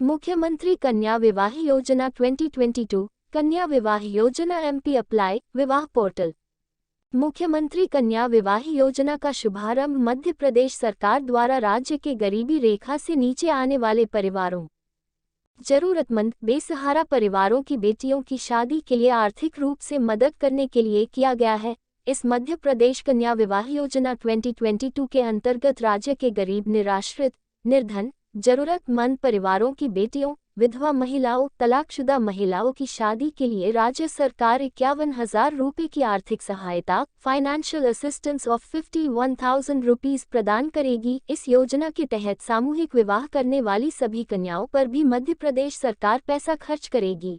मुख्यमंत्री कन्या विवाह योजना 2022 कन्या विवाह योजना एमपी अप्लाई विवाह पोर्टल। मुख्यमंत्री कन्या विवाह योजना का शुभारंभ मध्य प्रदेश सरकार द्वारा राज्य के गरीबी रेखा से नीचे आने वाले परिवारों, जरूरतमंद बेसहारा परिवारों की बेटियों की शादी के लिए आर्थिक रूप से मदद करने के लिए किया गया है। इस मध्य प्रदेश कन्या विवाह योजना 2022 के अंतर्गत राज्य के गरीब, निराश्रित, निर्धन, जरूरतमंद परिवारों की बेटियों, विधवा महिलाओं, तलाकशुदा महिलाओं की शादी के लिए राज्य सरकार 51,000 रुपये की आर्थिक सहायता फाइनेंशियल असिस्टेंस ऑफ 51,000 रुपीज प्रदान करेगी। इस योजना के तहत सामूहिक विवाह करने वाली सभी कन्याओं पर भी मध्य प्रदेश सरकार पैसा खर्च करेगी।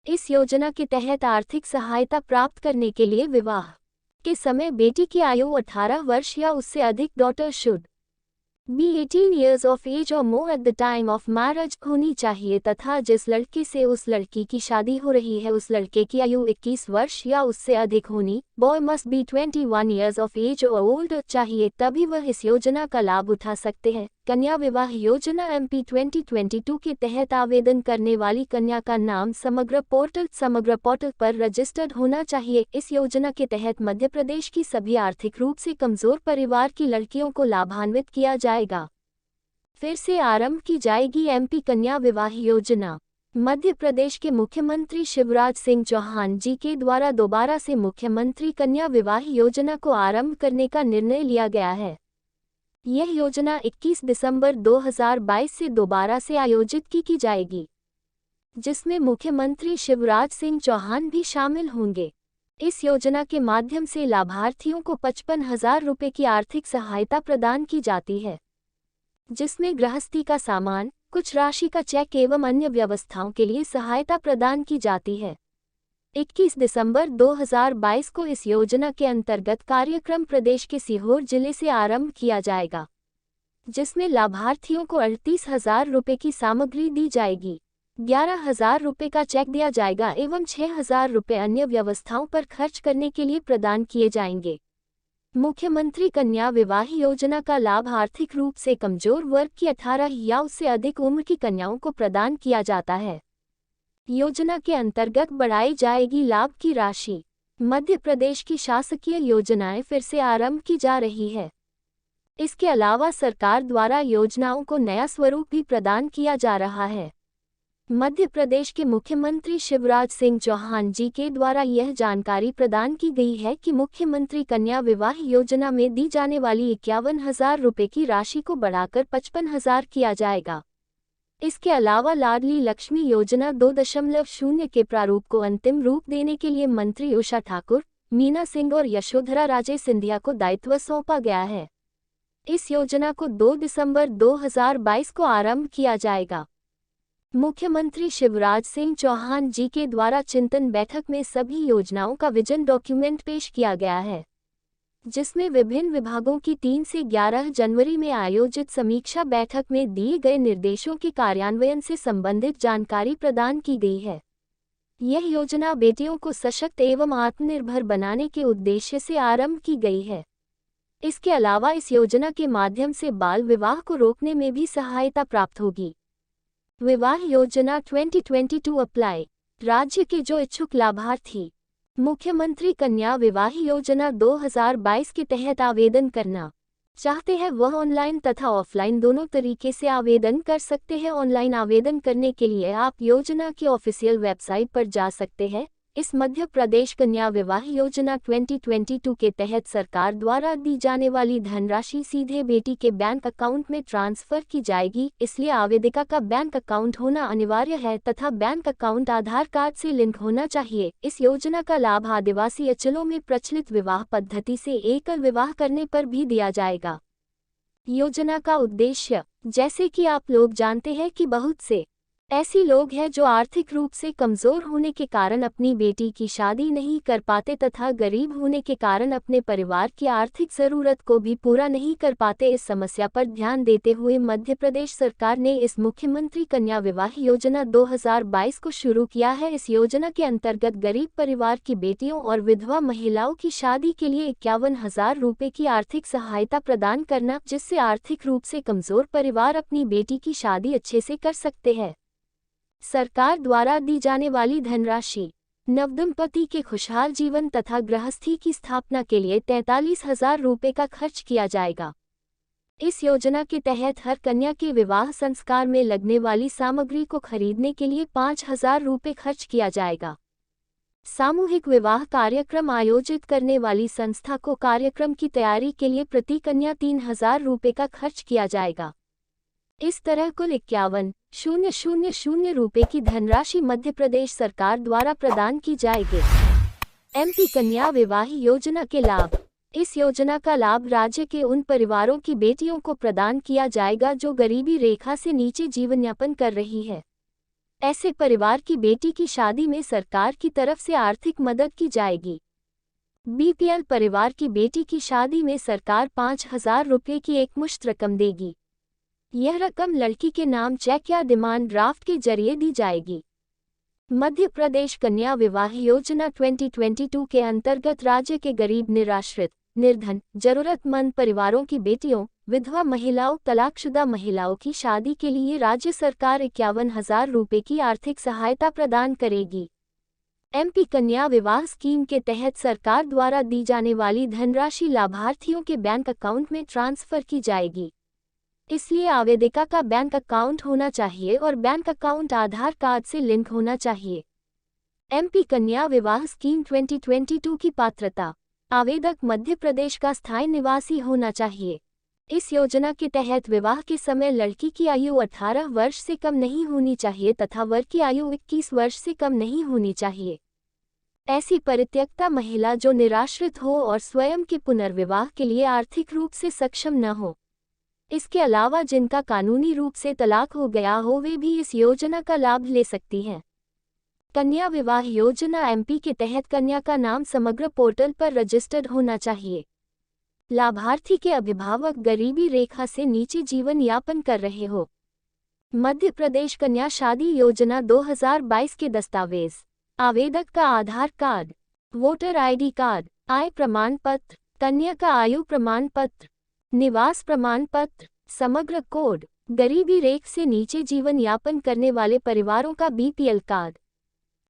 इस योजना के तहत आर्थिक सहायता प्राप्त करने के लिए विवाह के समय बेटी की आयु 18 वर्ष या उससे अधिक, daughter should be 18 years of age or more at the time of marriage होनी चाहिए तथा जिस लड़के से उस लड़की की शादी हो रही है उस लड़के की आयु 21 वर्ष या उससे अधिक होनी। Boy must be 21 years of age or older चाहिए, तभी वह इस योजना का लाभ उठा सकते हैं। कन्या विवाह योजना एमपी 2022 के तहत आवेदन करने वाली कन्या का नाम समग्र पोर्टल पर रजिस्टर्ड होना चाहिए। इस योजना के तहत मध्य प्रदेश की सभी आर्थिक रूप से कमजोर परिवार की लड़कियों को लाभान्वित किया जाएगा। फिर से आरंभ की जाएगी एमपी कन्या विवाह योजना। मध्य प्रदेश के मुख्यमंत्री शिवराज सिंह चौहान जी के द्वारा दोबारा से मुख्यमंत्री कन्या विवाह योजना को आरंभ करने का निर्णय लिया गया है। यह योजना 21 दिसंबर 2022 से दोबारा से आयोजित की जाएगी, जिसमें मुख्यमंत्री शिवराज सिंह चौहान भी शामिल होंगे। इस योजना के माध्यम से लाभार्थियों को 55,000 रुपये की आर्थिक सहायता प्रदान की जाती है, जिसमें गृहस्थी का सामान, कुछ राशि का चेक एवं अन्य व्यवस्थाओं के लिए सहायता प्रदान की जाती है। 21 दिसंबर 2022 को इस योजना के अंतर्गत कार्यक्रम प्रदेश के सीहोर जिले से आरंभ किया जाएगा, जिसमें लाभार्थियों को 38,000 रुपये की सामग्री दी जाएगी, 11,000 रुपये का चेक दिया जाएगा एवं 6,000 रुपये अन्य व्यवस्थाओं पर खर्च करने के लिए प्रदान किए जाएंगे। मुख्यमंत्री कन्या विवाह योजना का लाभ आर्थिक रूप से कमजोर वर्ग की 18 या उससे अधिक उम्र की कन्याओं को प्रदान किया जाता है। योजना के अंतर्गत बढ़ाई जाएगी लाभ की राशि। मध्य प्रदेश की शासकीय योजनाएं फिर से आरंभ की जा रही है। इसके अलावा सरकार द्वारा योजनाओं को नया स्वरूप भी प्रदान किया जा रहा है। मध्य प्रदेश के मुख्यमंत्री शिवराज सिंह चौहान जी के द्वारा यह जानकारी प्रदान की गई है कि मुख्यमंत्री कन्या विवाह योजना में दी जाने वाली 51,000 रुपये की राशि को बढ़ाकर 55,000 किया जाएगा। इसके अलावा लाडली लक्ष्मी योजना 2.0 के प्रारूप को अंतिम रूप देने के लिए मंत्री उषा ठाकुर, मीना सिंह और यशोधरा राजे सिंधिया को दायित्व सौंपा गया है। इस योजना को 2 दिसंबर 2022 को आरंभ किया जाएगा। मुख्यमंत्री शिवराज सिंह चौहान जी के द्वारा चिंतन बैठक में सभी योजनाओं का विजन डॉक्यूमेंट पेश किया गया है, जिसमें विभिन्न विभागों की 3 से 11 जनवरी में आयोजित समीक्षा बैठक में दिए गए निर्देशों के कार्यान्वयन से संबंधित जानकारी प्रदान की गई है। यह योजना बेटियों को सशक्त एवं आत्मनिर्भर बनाने के उद्देश्य से आरंभ की गई है। इसके अलावा इस योजना के माध्यम से बाल विवाह को रोकने में भी सहायता प्राप्त होगी। विवाह योजना 2022 अप्लाई। राज्य के जो इच्छुक लाभार्थी मुख्यमंत्री कन्या विवाह योजना 2022 के तहत आवेदन करना चाहते हैं वह ऑनलाइन तथा ऑफलाइन दोनों तरीके से आवेदन कर सकते हैं। ऑनलाइन आवेदन करने के लिए आप योजना की ऑफिशियल वेबसाइट पर जा सकते हैं। इस मध्य प्रदेश कन्या विवाह योजना 2022 के तहत सरकार द्वारा दी जाने वाली धनराशि सीधे बेटी के बैंक अकाउंट में ट्रांसफर की जाएगी, इसलिए आवेदिका का बैंक अकाउंट होना अनिवार्य है तथा बैंक अकाउंट आधार कार्ड से लिंक होना चाहिए। इस योजना का लाभ आदिवासी अंचलों में प्रचलित विवाह पद्धति से एकल विवाह करने पर भी दिया जाएगा। योजना का उद्देश्य, जैसे कि आप लोग जानते हैं कि बहुत से ऐसी लोग हैं जो आर्थिक रूप से कमजोर होने के कारण अपनी बेटी की शादी नहीं कर पाते तथा गरीब होने के कारण अपने परिवार की आर्थिक जरूरत को भी पूरा नहीं कर पाते। इस समस्या पर ध्यान देते हुए मध्य प्रदेश सरकार ने इस मुख्यमंत्री कन्या विवाह योजना 2022 को शुरू किया है। इस योजना के अंतर्गत गरीब परिवार की बेटियों और विधवा महिलाओं की शादी के लिए 51,000 रुपये की आर्थिक सहायता प्रदान करना, जिससे आर्थिक रूप से कमजोर परिवार अपनी बेटी की शादी अच्छे से कर सकते हैं। सरकार द्वारा दी जाने वाली धनराशि नवदंपति के खुशहाल जीवन तथा गृहस्थी की स्थापना के लिए 43,000 रुपये का खर्च किया जाएगा। इस योजना के तहत हर कन्या के विवाह संस्कार में लगने वाली सामग्री को खरीदने के लिए 5,000 रुपये खर्च किया जाएगा। सामूहिक विवाह कार्यक्रम आयोजित करने वाली संस्था को कार्यक्रम की तैयारी के लिए प्रति कन्या 3,000 रुपये का खर्च किया जाएगा। इस तरह कुल 51,000 रुपये की धनराशि मध्य प्रदेश सरकार द्वारा प्रदान की जाएगी। एमपी कन्या विवाह योजना के लाभ। इस योजना का लाभ राज्य के उन परिवारों की बेटियों को प्रदान किया जाएगा जो गरीबी रेखा से नीचे जीवन यापन कर रही है। ऐसे परिवार की बेटी की शादी में सरकार की तरफ से आर्थिक मदद की जाएगी। बीपीएल परिवार की बेटी की शादी में सरकार 5,000 रुपये की एकमुश्त रकम देगी। यह रकम लड़की के नाम चेक या डिमांड ड्राफ्ट के जरिए दी जाएगी। मध्य प्रदेश कन्या विवाह योजना 2022 के अंतर्गत राज्य के गरीब, निराश्रित, निर्धन, जरूरतमंद परिवारों की बेटियों, विधवा महिलाओं, तलाकशुदा महिलाओं की शादी के लिए राज्य सरकार 51,000 रुपये की आर्थिक सहायता प्रदान करेगी। एमपी कन्या विवाह स्कीम के तहत सरकार द्वारा दी जाने वाली धनराशि लाभार्थियों के बैंक अकाउंट में ट्रांसफर की जाएगी। इसलिए आवेदिका का बैंक अकाउंट होना चाहिए और बैंक अकाउंट आधार कार्ड से लिंक होना चाहिए। एमपी कन्या विवाह स्कीम 2022 की पात्रता। आवेदक मध्य प्रदेश का स्थायी निवासी होना चाहिए। इस योजना के तहत विवाह के समय लड़की की आयु 18 वर्ष से कम नहीं होनी चाहिए तथा वर की आयु 21 वर्ष से कम नहीं होनी चाहिए। ऐसी परित्यक्ता महिला जो निराश्रित हो और स्वयं के पुनर्विवाह के लिए आर्थिक रूप से सक्षम न हो। इसके अलावा जिनका कानूनी रूप से तलाक हो गया हो वे भी इस योजना का लाभ ले सकती हैं। कन्या विवाह योजना एमपी के तहत कन्या का नाम समग्र पोर्टल पर रजिस्टर्ड होना चाहिए। लाभार्थी के अभिभावक गरीबी रेखा से नीचे जीवन यापन कर रहे हो। मध्य प्रदेश कन्या शादी योजना 2022 के दस्तावेज। आवेदक का आधार कार्ड, वोटर आईडी कार्ड, आय प्रमाण पत्र, कन्या का आयु प्रमाण पत्र, निवास प्रमाण पत्र, समग्र कोड, गरीबी रेखा से नीचे जीवन यापन करने वाले परिवारों का बीपीएल कार्ड,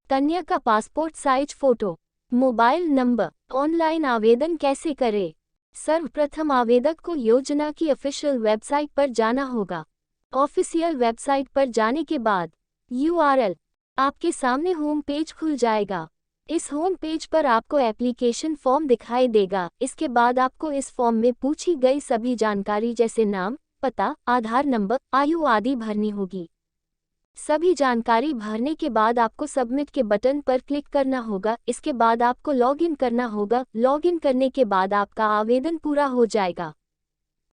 कन्या का passport size photo, mobile number. Online आवेदन कैसे करें? सर्वप्रथम आवेदक को योजना की ऑफिशियल वेबसाइट पर जाना होगा। ऑफिशियल वेबसाइट पर जाने के बाद URL आपके सामने होम पेज खुल जाएगा। इस होम पेज पर आपको एप्लीकेशन फॉर्म दिखाई देगा। इसके बाद आपको इस फॉर्म में पूछी गई सभी जानकारी जैसे नाम, पता, आधार नंबर, आयु आदि भरनी होगी। सभी जानकारी भरने के बाद आपको सबमिट के बटन पर क्लिक करना होगा। इसके बाद आपको लॉगिन करना होगा। लॉगिन करने के बाद आपका आवेदन पूरा हो जाएगा।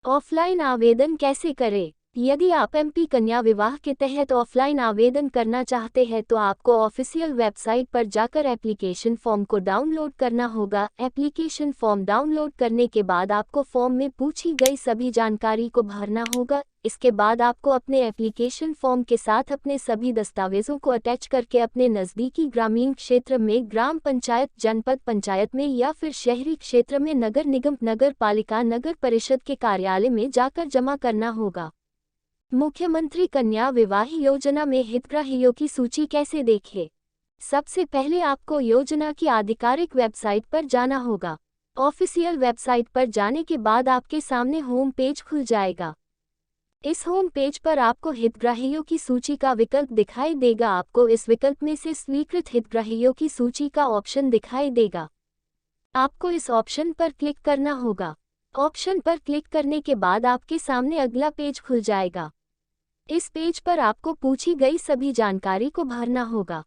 ऑफलाइन आवेदन कैसे करें? यदि आप एमपी कन्या विवाह के तहत ऑफलाइन आवेदन करना चाहते हैं तो आपको ऑफिशियल वेबसाइट पर जाकर एप्लीकेशन फॉर्म को डाउनलोड करना होगा। एप्लीकेशन फॉर्म डाउनलोड करने के बाद आपको फॉर्म में पूछी गई सभी जानकारी को भरना होगा। इसके बाद आपको अपने एप्लीकेशन फॉर्म के साथ अपने सभी दस्तावेजों को अटैच करके अपने नज़दीकी ग्रामीण क्षेत्र में ग्राम पंचायत, जनपद पंचायत में या फिर शहरी क्षेत्र में नगर निगम, नगर पालिका, नगर परिषद के कार्यालय में जाकर जमा करना होगा। मुख्यमंत्री कन्या विवाह योजना में हितग्राहियों की सूची कैसे देखें? सबसे पहले आपको योजना की आधिकारिक वेबसाइट पर जाना होगा। ऑफिशियल वेबसाइट पर जाने के बाद आपके सामने होम पेज खुल जाएगा। इस होम पेज पर आपको हितग्राहियों की सूची का विकल्प दिखाई देगा। आपको इस विकल्प में से स्वीकृत हितग्राहियों की सूची का ऑप्शन दिखाई देगा। आपको इस ऑप्शन पर क्लिक करना होगा। ऑप्शन पर क्लिक करने के बाद आपके सामने अगला पेज खुल जाएगा। इस पेज पर आपको पूछी गई सभी जानकारी को भरना होगा।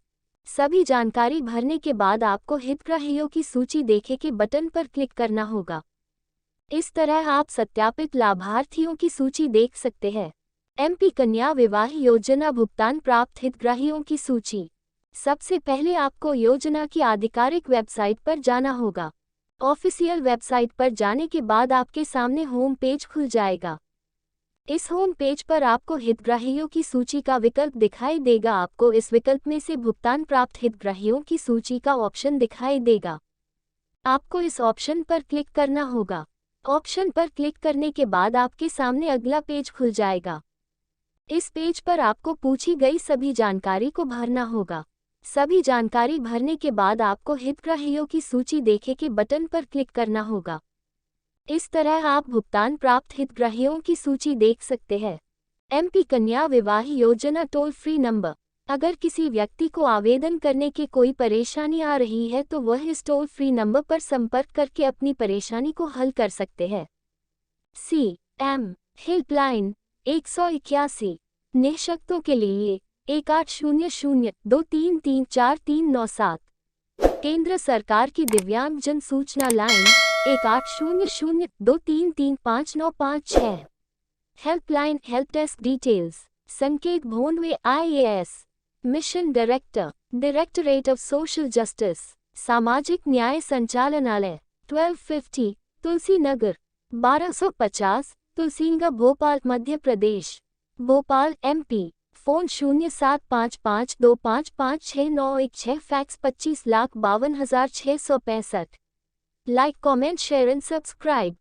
सभी जानकारी भरने के बाद आपको हितग्राहियों की सूची देखें के बटन पर क्लिक करना होगा। इस तरह आप सत्यापित लाभार्थियों की सूची देख सकते हैं। एमपी कन्या विवाह योजना भुगतान प्राप्त हितग्राहियों की सूची। सबसे पहले आपको योजना की आधिकारिक वेबसाइट पर जाना होगा। ऑफिशियल वेबसाइट पर जाने के बाद आपके सामने होम पेज खुल जाएगा। इस होम पेज पर आपको हितग्राहियों की सूची का विकल्प दिखाई देगा। आपको इस विकल्प में से भुगतान प्राप्त हितग्राहियों की सूची का ऑप्शन दिखाई देगा। आपको इस ऑप्शन पर क्लिक करना होगा। ऑप्शन पर क्लिक करने के बाद आपके सामने अगला पेज खुल जाएगा। इस पेज पर आपको पूछी गई सभी जानकारी को भरना होगा। सभी जानकारी भरने के बाद आपको हितग्राहियों की सूची देखें के बटन पर क्लिक करना होगा। इस तरह आप भुगतान प्राप्त हितग्राहियों की सूची देख सकते हैं। एमपी कन्या विवाह योजना टोल फ्री नंबर। अगर किसी व्यक्ति को आवेदन करने की कोई परेशानी आ रही है तो वह इस टोल फ्री नंबर पर संपर्क करके अपनी परेशानी को हल कर सकते हैं। CM हेल्पलाइन 181 निःशक्तों के लिए 1800-233-4397। केंद्र सरकार की दिव्यांग जन सूचना line 1800-233-5956। Helpline help desk details Sanket Bhondwe IAS mission director directorate of social justice सामाजिक न्याय संचालनालय 1250 Tulsi Nagar 1250 Tulsinagar Bhopal Madhya Pradesh. Bhopal MP phone 0755255691 fax 25,52,665। Like comment share and subscribe.